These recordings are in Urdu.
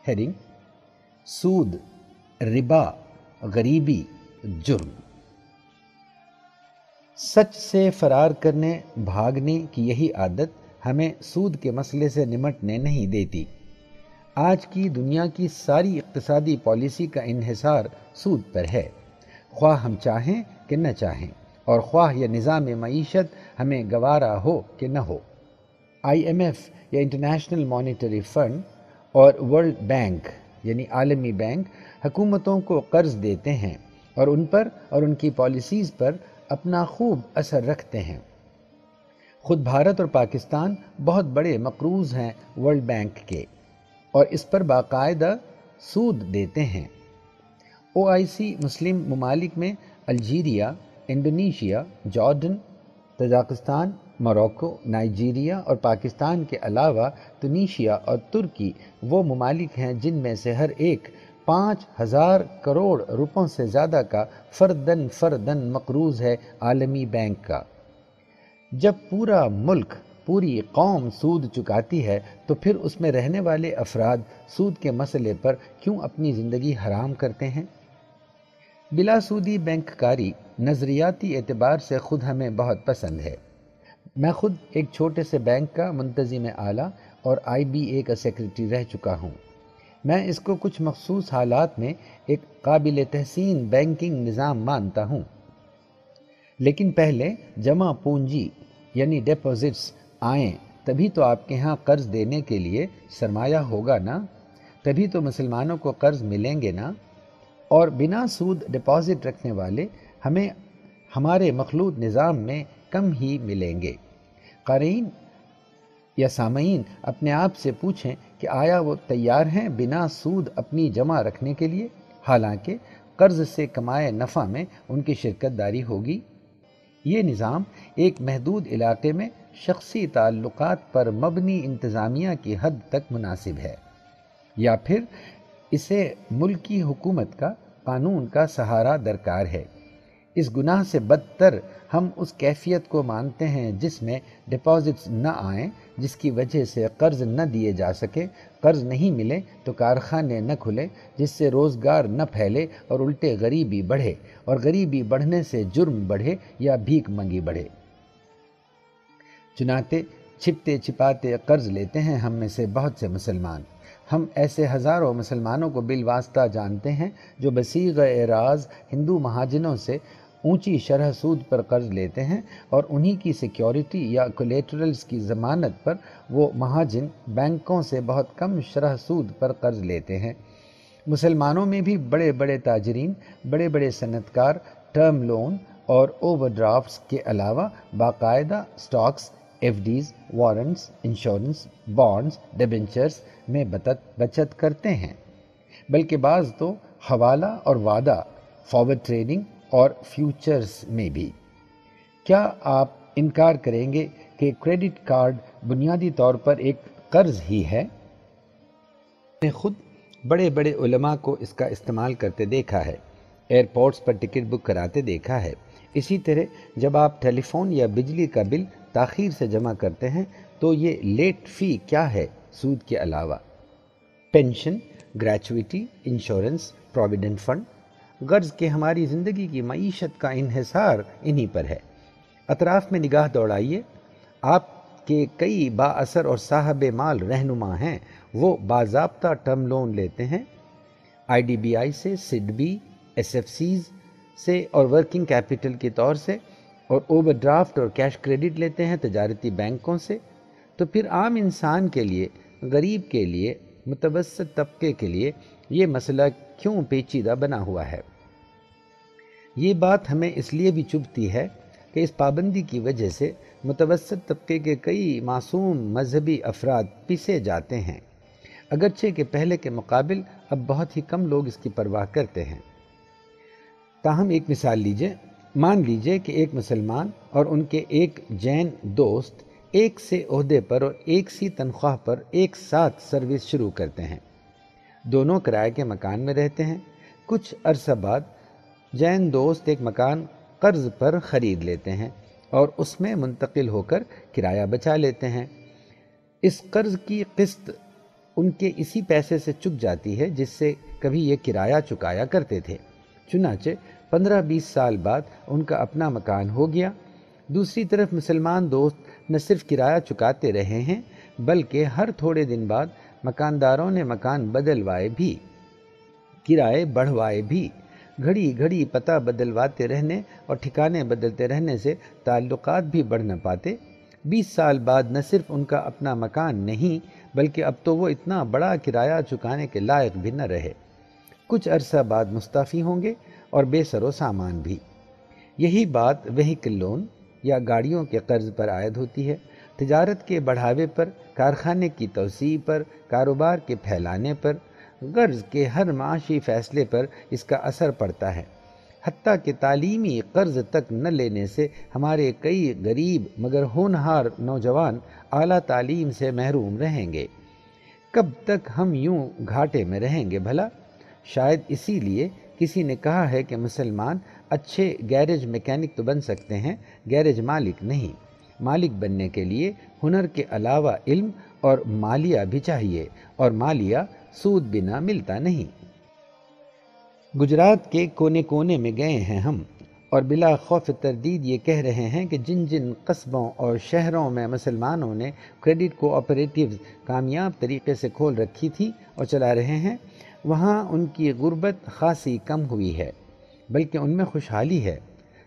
ہیڈنگ سود، ربا، غریبی، جرم۔ سچ سے فرار کرنے، بھاگنے کی یہی عادت ہمیں سود کے مسئلے سے نمٹنے نہیں دیتی۔ آج کی دنیا کی ساری اقتصادی پالیسی کا انحصار سود پر ہے، خواہ ہم چاہیں کہ نہ چاہیں، اور خواہ یہ نظام معیشت ہمیں گوارا ہو کہ نہ ہو۔ IMF یا انٹرنیشنل مانیٹری فنڈ اور ورلڈ بینک یعنی عالمی بینک حکومتوں کو قرض دیتے ہیں اور ان پر اور ان کی پالیسیز پر اپنا خوب اثر رکھتے ہیں۔ خود بھارت اور پاکستان بہت بڑے مقروض ہیں ورلڈ بینک کے، اور اس پر باقاعدہ سود دیتے ہیں۔ OIC مسلم ممالک میں Algeria, Indonesia, Jordan, Tajikistan, Morocco, Nigeria اور پاکستان کے علاوہ تنیشیا اور ترکی وہ ممالک ہیں جن میں سے ہر ایک 5,000 کروڑ روپوں سے زیادہ کا فردن مقروض ہے عالمی بینک کا۔ جب پورا ملک، پوری قوم سود چکاتی ہے تو پھر اس میں رہنے والے افراد سود کے مسئلے پر کیوں اپنی زندگی حرام کرتے ہیں؟ بلا سودی بینک کاری نظریاتی اعتبار سے خود ہمیں بہت پسند ہے۔ میں خود ایک چھوٹے سے بینک کا منتظم اعلیٰ اور IBA کا سیکرٹری رہ چکا ہوں۔ میں اس کو کچھ مخصوص حالات میں ایک قابل تحسین بینکنگ نظام مانتا ہوں، لیکن پہلے جمع پونجی یعنی ڈپازٹس آئیں تبھی تو آپ کے ہاں قرض دینے کے لیے سرمایہ ہوگا نا، تبھی تو مسلمانوں کو قرض ملیں گے نا، اور بنا سود ڈپازٹ رکھنے والے ہمیں ہمارے مخلوط نظام میں کم ہی ملیں گے۔ قارئین یا سامعین اپنے آپ سے پوچھیں کہ آیا وہ تیار ہیں بنا سود اپنی جمع رکھنے کے لیے، حالانکہ قرض سے کمائے نفع میں ان کی شرکت داری ہوگی؟ یہ نظام ایک محدود علاقے میں شخصی تعلقات پر مبنی انتظامیہ کی حد تک مناسب ہے، یا پھر اسے ملکی حکومت کا، قانون کا سہارا درکار ہے؟ اس گناہ سے بدتر ہم اس کیفیت کو مانتے ہیں جس میں ڈپازٹس نہ آئیں، جس کی وجہ سے قرض نہ دیے جا سکے، قرض نہیں ملے تو کارخانے نہ کھلے، جس سے روزگار نہ پھیلے اور الٹے غریبی بڑھے، اور غریبی بڑھنے سے جرم بڑھے یا بھیک منگی بڑھے۔ چنانچہ چھپتے چھپاتے قرض لیتے ہیں ہم میں سے بہت سے مسلمان۔ ہم ایسے ہزاروں مسلمانوں کو بالواسطہ جانتے ہیں جو بصیغہ اعراض ہندو مہاجنوں سے اونچی شرح سود پر قرض لیتے ہیں، اور انہی کی سیکیورٹی یا کولیٹرلز کی ضمانت پر وہ مہاجن بینکوں سے بہت کم شرح سود پر قرض لیتے ہیں۔ مسلمانوں میں بھی بڑے بڑے تاجرین، بڑے بڑے صنعت کار ٹرم لون اور اوور ڈرافٹس کے علاوہ باقاعدہ stocks, FDs، warrants, insurance, bonds, debentures میں بچت کرتے ہیں، بلکہ بعض تو حوالہ اور وعدہ، فارورڈ ٹریڈنگ اور فیوچرز میں بھی۔ کیا آپ انکار کریں گے کہ کریڈٹ کارڈ بنیادی طور پر ایک قرض ہی ہے؟ میں نے خود بڑے بڑے علماء کو اس کا استعمال کرتے دیکھا ہے، ایئرپورٹس پر ٹکٹ بک کراتے دیکھا ہے۔ اسی طرح جب آپ ٹیلی فون یا بجلی کا بل تاخیر سے جمع کرتے ہیں تو یہ لیٹ فی کیا ہے سود کے علاوہ؟ Pension, gratuity, insurance, provident fund, غرض کہ ہماری زندگی کی معیشت کا انحصار انہی پر ہے۔ اطراف میں نگاہ دوڑائیے، آپ کے کئی با اثر اور صاحب مال رہنما ہیں، وہ باضابطہ ٹرم لون لیتے ہیں IDBI سے، SIDBی، SFCs سے اور ورکنگ کیپٹل کے طور سے، اور اوور ڈرافٹ اور کیش کریڈٹ لیتے ہیں تجارتی بینکوں سے۔ تو پھر عام انسان کے لیے، غریب کے لیے، متوسط طبقے کے لیے یہ مسئلہ کیوں پیچیدہ بنا ہوا ہے؟ یہ بات ہمیں اس لیے بھی چبھتی ہے کہ اس پابندی کی وجہ سے متوسط طبقے کے کئی معصوم مذہبی افراد پیسے جاتے ہیں، اگرچہ کہ پہلے کے مقابل اب بہت ہی کم لوگ اس کی پرواہ کرتے ہیں۔ تاہم ایک مثال لیجئے، مان لیجئے کہ ایک مسلمان اور ان کے ایک جین دوست ایک سے عہدے پر اور ایک سی تنخواہ پر ایک ساتھ سروس شروع کرتے ہیں۔ دونوں کرائے کے مکان میں رہتے ہیں۔ کچھ عرصہ بعد جین دوست ایک مکان قرض پر خرید لیتے ہیں اور اس میں منتقل ہو کر کرایہ بچا لیتے ہیں۔ اس قرض کی قسط ان کے اسی پیسے سے چک جاتی ہے جس سے کبھی یہ کرایہ چکایا کرتے تھے۔ چنانچہ 15-20 سال بعد ان کا اپنا مکان ہو گیا۔ دوسری طرف مسلمان دوست نہ صرف کرایہ چکاتے رہے ہیں بلکہ ہر تھوڑے دن بعد مکانداروں نے مکان بدلوائے بھی، کرائے بڑھوائے بھی۔ گھڑی گھڑی پتہ بدلواتے رہنے اور ٹھکانے بدلتے رہنے سے تعلقات بھی بڑھ نہ پاتے۔ 20 سال بعد نہ صرف ان کا اپنا مکان نہیں بلکہ اب تو وہ اتنا بڑا کرایہ چکانے کے لائق بھی نہ رہے۔ کچھ عرصہ بعد مستعفی ہوں گے اور بے سر و سامان بھی۔ یہی بات وہیکل لون یا گاڑیوں کے قرض پر عائد ہوتی ہے۔ تجارت کے بڑھاوے پر، کارخانے کی توسیع پر، کاروبار کے پھیلانے پر، قرض کے ہر معاشی فیصلے پر اس کا اثر پڑتا ہے۔ حتیٰ کہ تعلیمی قرض تک نہ لینے سے ہمارے کئی غریب مگر ہونہار نوجوان اعلیٰ تعلیم سے محروم رہیں گے۔ کب تک ہم یوں گھاٹے میں رہیں گے بھلا؟ شاید اسی لیے کسی نے کہا ہے کہ مسلمان اچھے گیرج میکینک تو بن سکتے ہیں، گیرج مالک نہیں۔ مالک بننے کے لیے ہنر کے علاوہ علم اور مالیہ بھی چاہیے، اور مالیہ سود بنا ملتا نہیں۔ گجرات کے کونے کونے میں گئے ہیں ہم، اور بلا خوف تردید یہ کہہ رہے ہیں کہ جن جن قصبوں اور شہروں میں مسلمانوں نے کریڈٹ کوآپریٹیوز کامیاب طریقے سے کھول رکھی تھی اور چلا رہے ہیں، وہاں ان کی غربت خاصی کم ہوئی ہے، بلکہ ان میں خوشحالی ہے۔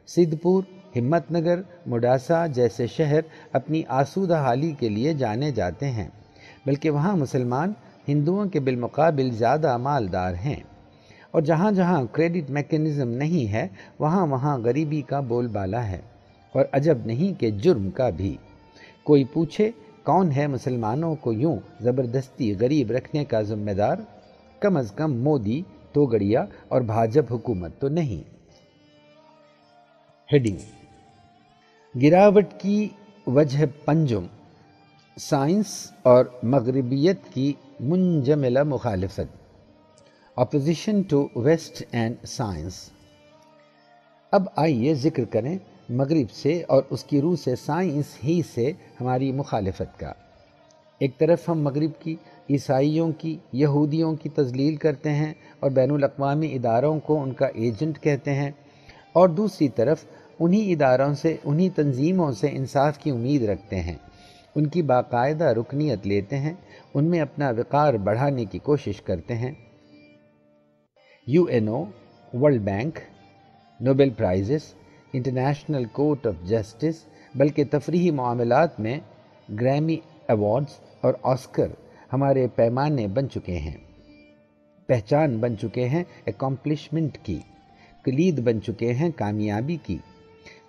سدھپور، ہمت نگر، موڈاسا جیسے شہر اپنی آسودہ حالی کے لیے جانے جاتے ہیں، بلکہ وہاں مسلمان ہندوؤں کے بالمقابل زیادہ مالدار ہیں، اور جہاں جہاں کریڈٹ میکینزم نہیں ہے وہاں وہاں غریبی کا بول بالا ہے، اور عجب نہیں کہ جرم کا بھی۔ کوئی پوچھے کون ہے مسلمانوں کو یوں زبردستی غریب رکھنے کا ذمہ دار؟ کم از کم مودی، توگڑیا اور بھاجپ حکومت تو نہیں۔ ہیڈنگ: گراوٹ کی وجہ پنجم، سائنس اور مغربیت کی منجملہ مخالفت، opposition to West and science. اب آئیے ذکر کریں مغرب سے اور اس کی روح سے سائنس ہی سے ہماری مخالفت کا۔ ایک طرف ہم مغرب کی، عیسائیوں کی، یہودیوں کی تذلیل کرتے ہیں اور بین الاقوامی اداروں کو ان کا ایجنٹ کہتے ہیں، اور دوسری طرف انہی اداروں سے، انہی تنظیموں سے انصاف کی امید رکھتے ہیں، ان کی باقاعدہ رکنیت لیتے ہیں، ان میں اپنا وقار بڑھانے کی کوشش کرتے ہیں۔ UNO، World Bank, Nobel prizes, International Court of Justice, بلکہ تفریحی معاملات میں گریمی ایوارڈز اور آسکر ہمارے پیمانے بن چکے ہیں، پہچان بن چکے ہیں اکمپلشمنٹ کی، کلید بن چکے ہیں کامیابی کی۔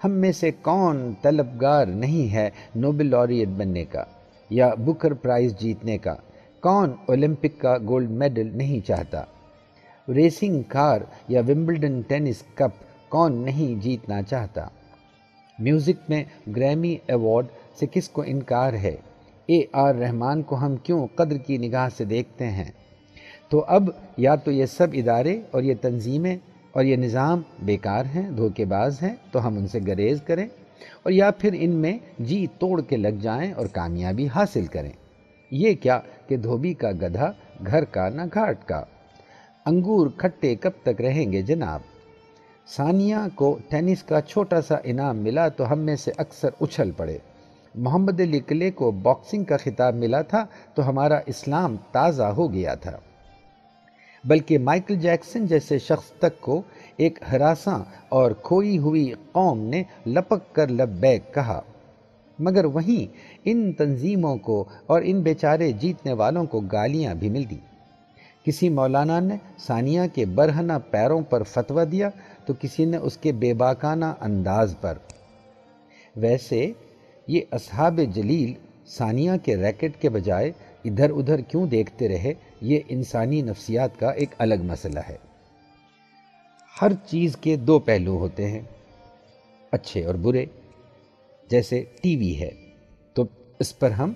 ہم میں سے کون طلبگار نہیں ہے نوبل لاریٹ بننے کا یا بکر پرائز جیتنے کا؟ کون اولمپک کا گولڈ میڈل نہیں چاہتا؟ ریسنگ کار یا ومبلڈن ٹینس کپ کون نہیں جیتنا چاہتا؟ میوزک میں گریمی ایوارڈ سے کس کو انکار ہے؟ AR رحمان کو ہم کیوں قدر کی نگاہ سے دیکھتے ہیں؟ تو اب یا تو یہ سب ادارے اور یہ تنظیمیں اور یہ نظام بیکار ہیں، دھوکے باز ہیں، تو ہم ان سے گریز کریں، اور یا پھر ان میں جی توڑ کے لگ جائیں اور کامیابی حاصل کریں۔ یہ کیا کہ دھوبی کا گدھا گھر کا نہ گھاٹ کا۔ انگور کھٹے کب تک رہیں گے جناب؟ ثانیہ کو ٹینس کا چھوٹا سا انعام ملا تو ہم میں سے اکثر اچھل پڑے۔ محمد علی کلے کو باکسنگ کا خطاب ملا تھا تو ہمارا اسلام تازہ ہو گیا تھا۔ بلکہ مائیکل جیکسن جیسے شخص تک کو ایک ہراساں اور کھوئی ہوئی قوم نے لپک کر لبیک کہا، مگر وہیں ان تنظیموں کو اور ان بیچارے جیتنے والوں کو گالیاں بھی مل دی۔ کسی مولانا نے ثانیہ کے برہنہ پیروں پر فتویٰ دیا تو کسی نے اس کے بے باکانہ انداز پر۔ ویسے یہ اصحاب جلیل ثانیہ کے ریکٹ کے بجائے ادھر ادھر کیوں دیکھتے رہے، یہ انسانی نفسیات کا ایک الگ مسئلہ ہے۔ ہر چیز کے دو پہلو ہوتے ہیں، اچھے اور برے۔ جیسے ٹی وی ہے تو اس پر ہم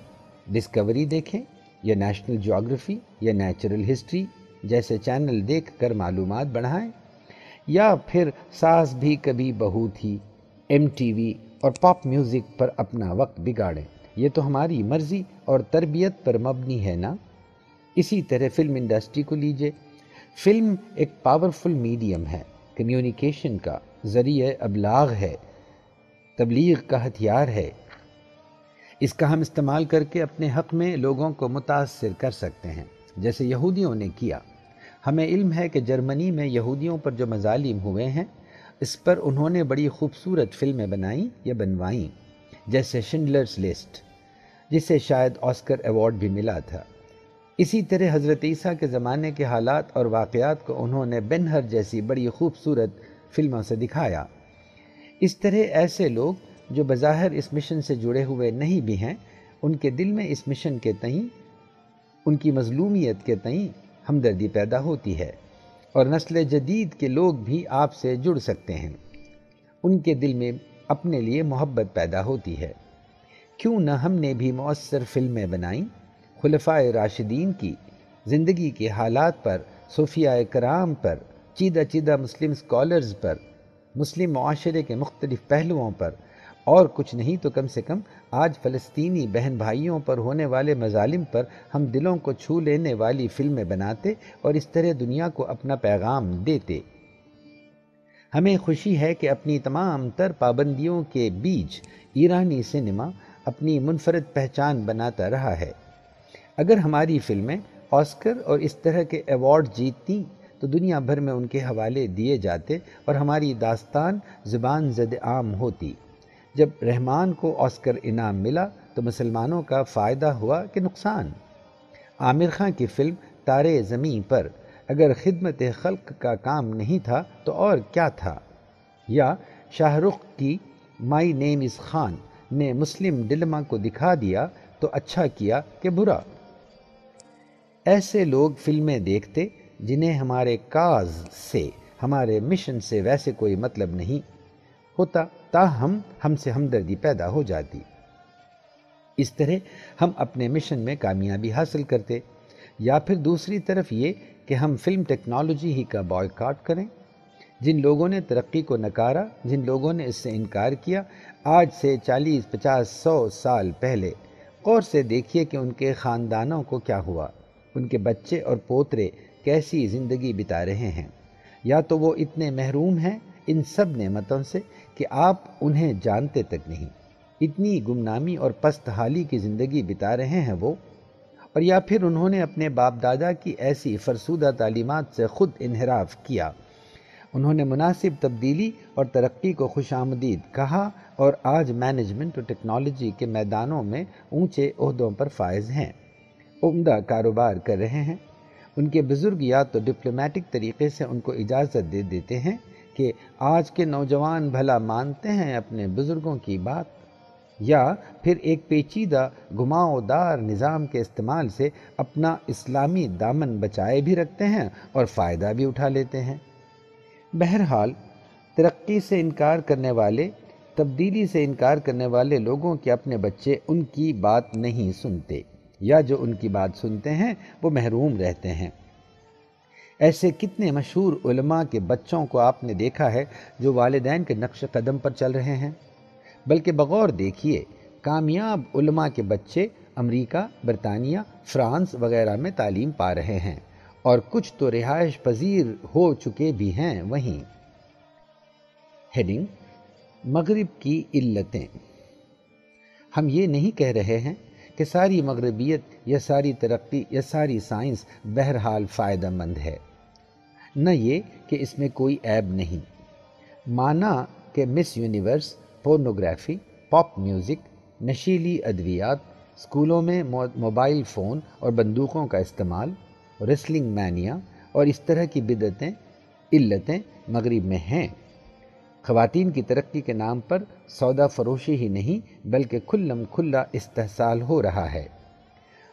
ڈسکوری دیکھیں یا نیشنل جیوگرافی یا نیچرل ہسٹری جیسے چینل دیکھ کر معلومات بڑھائیں، یا پھر ساس بھی کبھی بہو تھی، MTV اور پاپ میوزک پر اپنا وقت بگاڑیں۔ یہ تو ہماری مرضی اور تربیت پر مبنی ہے نا۔ اسی طرح فلم انڈسٹری کو لیجئے. فلم ایک پاورفل میڈیم ہے، کمیونیکیشن کا ذریعہ ابلاغ ہے، تبلیغ کا ہتھیار ہے. اس کا ہم استعمال کر کے اپنے حق میں لوگوں کو متاثر کر سکتے ہیں، جیسے یہودیوں نے کیا. ہمیں علم ہے کہ جرمنی میں یہودیوں پر جو مظالم ہوئے ہیں، اس پر انہوں نے بڑی خوبصورت فلمیں بنائیں یا بنوائیں، جیسے شنڈلرز لسٹ، جسے شاید آسکر ایوارڈ بھی ملا تھا. اسی طرح حضرت عیسیٰ کے زمانے کے حالات اور واقعات کو انہوں نے بن ہر جیسی بڑی خوبصورت فلموں سے دکھایا. اس طرح ایسے لوگ جو بظاہر اس مشن سے جڑے ہوئے نہیں بھی ہیں، ان کے دل میں اس مشن کے تئیں، ان کی مظلومیت کے تئیں ہمدردی پیدا ہوتی ہے، اور نسل جدید کے لوگ بھی آپ سے جڑ سکتے ہیں. ان کے دل میں اپنے لیے محبت پیدا ہوتی ہے. کیوں نہ ہم نے بھی مؤثر فلمیں بنائیں، خلفائے راشدین کی زندگی کے حالات پر، صوفیاء کرام پر، چیدہ چیدہ مسلم اسکالرز پر، مسلم معاشرے کے مختلف پہلوؤں پر، اور کچھ نہیں تو کم سے کم آج فلسطینی بہن بھائیوں پر ہونے والے مظالم پر ہم دلوں کو چھو لینے والی فلمیں بناتے اور اس طرح دنیا کو اپنا پیغام دیتے. ہمیں خوشی ہے کہ اپنی تمام تر پابندیوں کے بیچ ایرانی سینما اپنی منفرد پہچان بناتا رہا ہے. اگر ہماری فلمیں آسکر اور اس طرح کے ایوارڈ جیتتی تو دنیا بھر میں ان کے حوالے دیے جاتے اور ہماری داستان زبان زد عام ہوتی. جب رحمان کو آسکر انعام ملا تو مسلمانوں کا فائدہ ہوا کہ نقصان؟ عامر خان کی فلم تارے زمیں پر اگر خدمت خلق کا کام نہیں تھا تو اور کیا تھا؟ یا شاہ رخ کی مائی نیم از خان نے مسلم ڈلما کو دکھا دیا تو اچھا کیا کہ برا؟ ایسے لوگ فلمیں دیکھتے جنہیں ہمارے کاز سے، ہمارے مشن سے ویسے کوئی مطلب نہیں ہوتا، تاہم ہم سے ہمدردی پیدا ہو جاتی. اس طرح ہم اپنے مشن میں کامیابی حاصل کرتے. یا پھر دوسری طرف یہ کہ ہم فلم ٹیکنالوجی ہی کا بائیکاٹ کریں. جن لوگوں نے ترقی کو نکارا، جن لوگوں نے اس سے انکار کیا، آج سے 40، 50، 100 سال پہلے غور سے دیکھیے کہ ان کے خاندانوں کو کیا ہوا، ان کے بچے اور پوترے کیسی زندگی بتا رہے ہیں. یا تو وہ اتنے محروم ہیں ان سب نعمتوں سے کہ آپ انہیں جانتے تک نہیں، اتنی گمنامی اور پست حالی کی زندگی بتا رہے ہیں وہ، اور یا پھر انہوں نے اپنے باپ دادا کی ایسی فرسودہ تعلیمات سے خود انحراف کیا. انہوں نے مناسب تبدیلی اور ترقی کو خوش آمدید کہا اور آج مینجمنٹ اور ٹیکنالوجی کے میدانوں میں اونچے عہدوں پر فائز ہیں، عمدہ کاروبار کر رہے ہیں. ان کے بزرگ یا تو ڈپلومیٹک طریقے سے ان کو اجازت دے دیتے ہیں کہ آج کے نوجوان بھلا مانتے ہیں اپنے بزرگوں کی بات، یا پھر ایک پیچیدہ گھماؤ دار نظام کے استعمال سے اپنا اسلامی دامن بچائے بھی رکھتے ہیں اور فائدہ بھی اٹھا لیتے ہیں. بہرحال ترقی سے انکار کرنے والے، تبدیلی سے انکار کرنے والے لوگوں کے اپنے بچے ان کی بات نہیں سنتے، یا جو ان کی بات سنتے ہیں وہ محروم رہتے ہیں. ایسے کتنے مشہور علماء کے بچوں کو آپ نے دیکھا ہے جو والدین کے نقش قدم پر چل رہے ہیں. بلکہ بغور دیکھیے کامیاب علماء کے بچے امریکہ، برطانیہ، فرانس وغیرہ میں تعلیم پا رہے ہیں، اور کچھ تو رہائش پذیر ہو چکے بھی ہیں وہیں. ہیڈنگ: مغرب کی علتیں. ہم یہ نہیں کہہ رہے ہیں کہ ساری مغربیت یا ساری ترقی یا ساری سائنس بہرحال فائدہ مند ہے، نہ یہ کہ اس میں کوئی عیب نہیں. مانا کہ Miss Universe, pornography, pop music, نشیلی ادویات، اسکولوں میں موبائل فون اور بندوقوں کا استعمال، ریسلنگ مینیا اور اس طرح کی بدعتیں، علتیں مغرب میں ہیں. خواتین کی ترقی کے نام پر سودا فروشی ہی نہیں بلکہ کھلم کھلا استحصال ہو رہا ہے.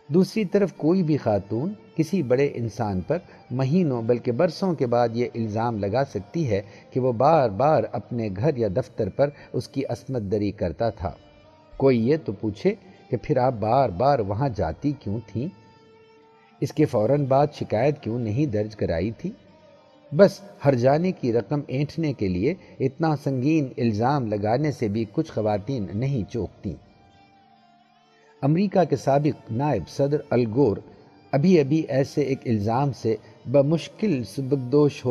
دوسری طرف کوئی بھی خاتون کسی بڑے انسان پر مہینوں بلکہ برسوں کے بعد یہ الزام لگا سکتی ہے کہ وہ بار بار اپنے گھر یا دفتر پر اس کی عصمت دری کرتا تھا. کوئی یہ تو پوچھے کہ پھر آپ بار بار وہاں جاتی کیوں تھیں؟ اس کے فوراً بعد شکایت کیوں نہیں درج کرائی تھی؟ بس ہر جانے کی رقم اینٹھنے کے لیے اتنا سنگین الزام لگانے سے بھی کچھ خواتین نہیں چوکتیں. امریکہ کے سابق نائب صدر الگور ابھی ابھی ایسے ایک الزام سے بمشکل سبکدوش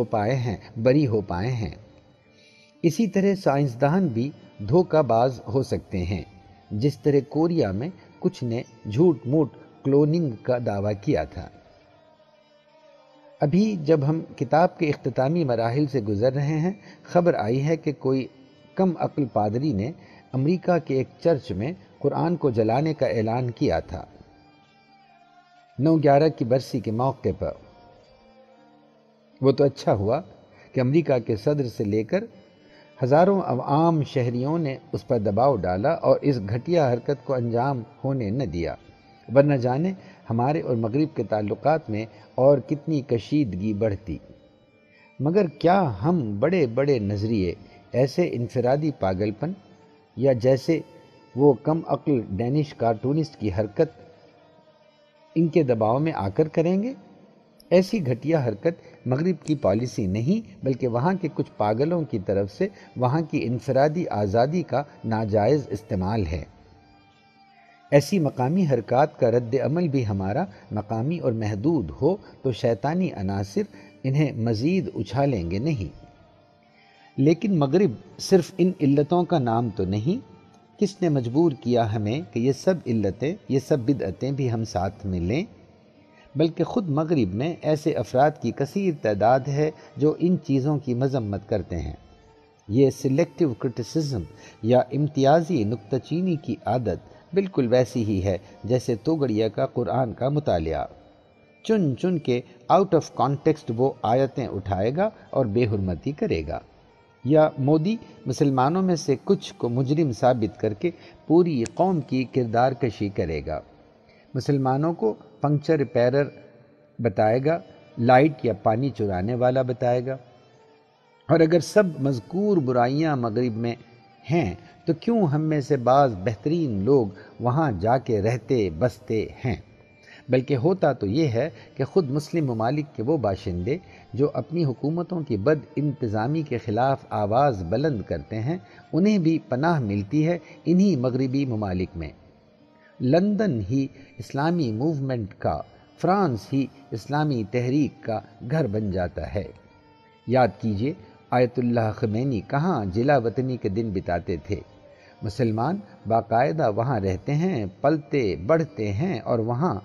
بری ہو پائے ہیں۔ اسی طرح سائنسدان بھی دھوکہ باز ہو سکتے ہیں، جس طرح کوریا میں کچھ نے جھوٹ موٹ کلوننگ کا دعویٰ کیا تھا۔ ابھی جب ہم کتاب کے اختتامی مراحل سے گزر رہے ہیں، خبر آئی ہے کہ کوئی کم عقل پادری نے امریکہ کے ایک چرچ میں قرآن کو جلانے کا اعلان کیا تھا 9/11 کی برسی کے موقع پر۔ وہ تو اچھا ہوا کہ امریکہ کے صدر سے لے کر ہزاروں عام شہریوں نے اس پر دباؤ ڈالا اور اس گھٹیا حرکت کو انجام ہونے نہ دیا، ورنہ جانے ہمارے اور مغرب کے تعلقات میں اور کتنی کشیدگی بڑھتی۔ مگر کیا ہم بڑے بڑے نظریے ایسے انفرادی پاگل پن یا جیسے وہ کم عقل ڈینش کارٹونسٹ کی حرکت ان کے دباؤ میں آ کر کریں گے؟ ایسی گھٹیا حرکت مغرب کی پالیسی نہیں، بلکہ وہاں کے کچھ پاگلوں کی طرف سے وہاں کی انفرادی آزادی کا ناجائز استعمال ہے۔ ایسی مقامی حرکات کا رد عمل بھی ہمارا مقامی اور محدود ہو تو شیطانی عناصر انہیں مزید اچھالیں گے نہیں۔ لیکن مغرب صرف ان علتوں کا نام تو نہیں۔ کس نے مجبور کیا ہمیں کہ یہ سب علتیں، یہ سب بدعتیں بھی ہم ساتھ میں لیں؟ بلکہ خود مغرب میں ایسے افراد کی کثیر تعداد ہے جو ان چیزوں کی مذمت کرتے ہیں۔ یہ سلیکٹیو کرٹیسزم یا امتیازی نکتہ چینی کی عادت بالکل ویسی ہی ہے جیسے توگڑیا کا قرآن کا مطالعہ۔ چن چن کے آؤٹ آف کانٹیکسٹ وہ آیتیں اٹھائے گا اور بے حرمتی کرے گا، یا مودی مسلمانوں میں سے کچھ کو مجرم ثابت کر کے پوری قوم کی کردار کشی کرے گا، مسلمانوں کو پنکچر ریپیرر بتائے گا، لائٹ یا پانی چرانے والا بتائے گا۔ اور اگر سب مذکور برائیاں مغرب میں ہیں تو کیوں ہم میں سے بعض بہترین لوگ وہاں جا کے رہتے بستے ہیں؟ بلکہ ہوتا تو یہ ہے کہ خود مسلم ممالک کے وہ باشندے جو اپنی حکومتوں کی بد انتظامی کے خلاف آواز بلند کرتے ہیں، انہیں بھی پناہ ملتی ہے انہی مغربی ممالک میں۔ لندن ہی اسلامی موومنٹ کا، فرانس ہی اسلامی تحریک کا گھر بن جاتا ہے۔ یاد کیجئے آیت اللہ خمینی کہاں جلا وطنی کے دن بتاتے تھے۔ مسلمان باقاعدہ وہاں رہتے ہیں، پلتے بڑھتے ہیں، اور وہاں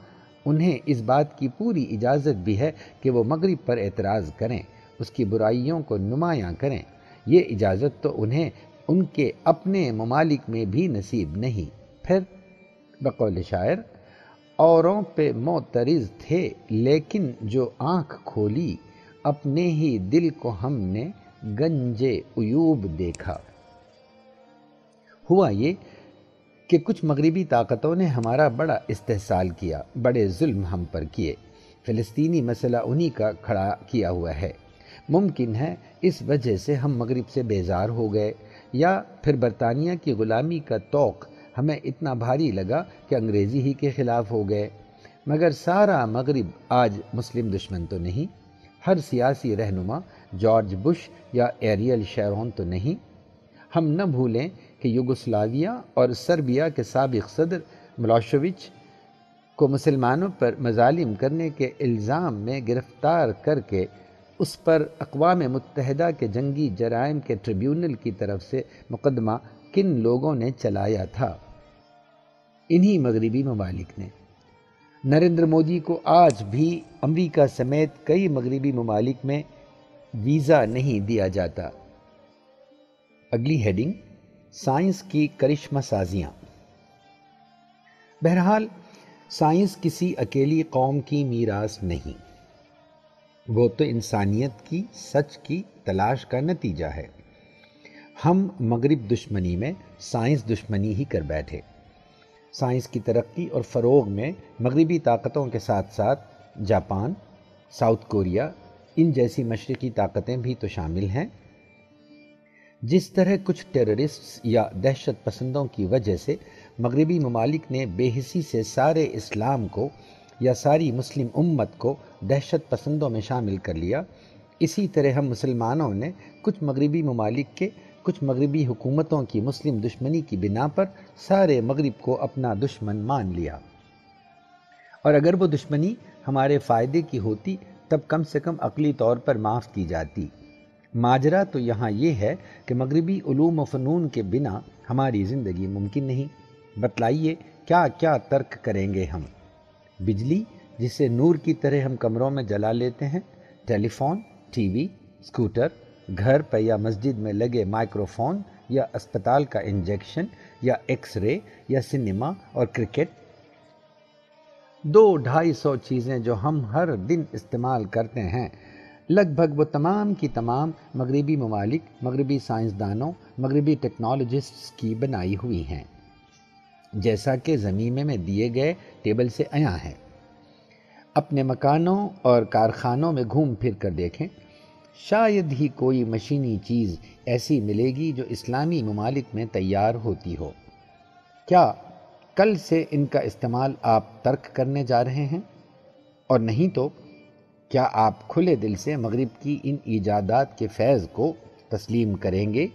انہیں اس بات کی پوری اجازت بھی ہے کہ وہ مغرب پر اعتراض کریں، اس کی برائیوں کو نمایاں کریں۔ یہ اجازت تو انہیں ان کے اپنے ممالک میں بھی نصیب نہیں۔ پھر بقول شاعر، اوروں پہ معترض تھے لیکن جو آنکھ کھولی، اپنے ہی دل کو ہم نے گنجے عیوب دیکھا۔ ہوا یہ کہ کچھ مغربی طاقتوں نے ہمارا بڑا استحصال کیا، بڑے ظلم ہم پر کیے۔ فلسطینی مسئلہ انہی کا کھڑا کیا ہوا ہے۔ ممکن ہے اس وجہ سے ہم مغرب سے بیزار ہو گئے، یا پھر برطانیہ کی غلامی کا طوق ہمیں اتنا بھاری لگا کہ انگریزی ہی کے خلاف ہو گئے۔ مگر سارا مغرب آج مسلم دشمن تو نہیں، ہر سیاسی رہنما جارج بش یا ایریل شیرون تو نہیں۔ ہم نہ بھولیں کہ یوگوسلاویہ اور سربیا کے سابق صدر ملوشوچ کو مسلمانوں پر مظالم کرنے کے الزام میں گرفتار کر کے اس پر اقوام متحدہ کے جنگی جرائم کے ٹریبیونل کی طرف سے مقدمہ کن لوگوں نے چلایا تھا؟ انہی مغربی ممالک نے۔ نریندر مودی کو آج بھی امریکہ سمیت کئی مغربی ممالک میں ویزا نہیں دیا جاتا۔ اگلی ہیڈنگ، سائنس کی کرشمہ سازیاں۔ بہرحال سائنس کسی اکیلی قوم کی میراث نہیں، وہ تو انسانیت کی سچ کی تلاش کا نتیجہ ہے۔ ہم مغرب دشمنی میں سائنس دشمنی ہی کر بیٹھے۔ سائنس کی ترقی اور فروغ میں مغربی طاقتوں کے ساتھ ساتھ جاپان، ساؤتھ کوریا، ان جیسی مشرقی طاقتیں بھی تو شامل ہیں۔ جس طرح کچھ ٹیررسٹس یا دہشت پسندوں کی وجہ سے مغربی ممالک نے بے حسی سے سارے اسلام کو یا ساری مسلم امت کو دہشت پسندوں میں شامل کر لیا، اسی طرح ہم مسلمانوں نے کچھ مغربی ممالک کے کچھ مغربی حکومتوں کی مسلم دشمنی کی بنا پر سارے مغرب کو اپنا دشمن مان لیا۔ اور اگر وہ دشمنی ہمارے فائدے کی ہوتی تب کم سے کم عقلی طور پر معاف کی جاتی۔ ماجرا تو یہاں یہ ہے کہ مغربی علوم و فنون کے بنا ہماری زندگی ممکن نہیں۔ بتلائیے کیا کیا ترک کریں گے ہم؟ بجلی جسے نور کی طرح ہم کمروں میں جلا لیتے ہیں، ٹیلی فون، ٹی وی، اسکوٹر، گھر پہ یا مسجد میں لگے مائکرو فون یا اسپتال کا انجیکشن یا ایکس رے یا سنیما اور کرکٹ، 200-250 چیزیں جو ہم ہر دن استعمال کرتے ہیں، لگ بھگ وہ تمام کی تمام مغربی ممالک، مغربی سائنسدانوں، مغربی ٹیکنالوجسٹس کی بنائی ہوئی ہیں، جیسا کہ زمینے میں دیے گئے ٹیبل سے عیاں ہے۔ اپنے مکانوں اور کارخانوں میں گھوم پھر کر دیکھیں، شاید ہی کوئی مشینی چیز ایسی ملے گی جو اسلامی ممالک میں تیار ہوتی ہو۔ کیا کل سے ان کا استعمال آپ ترک کرنے جا رہے ہیں؟ اور نہیں تو کیا آپ کھلے دل سے مغرب کی ان ایجادات کے فیض کو تسلیم کریں گے؟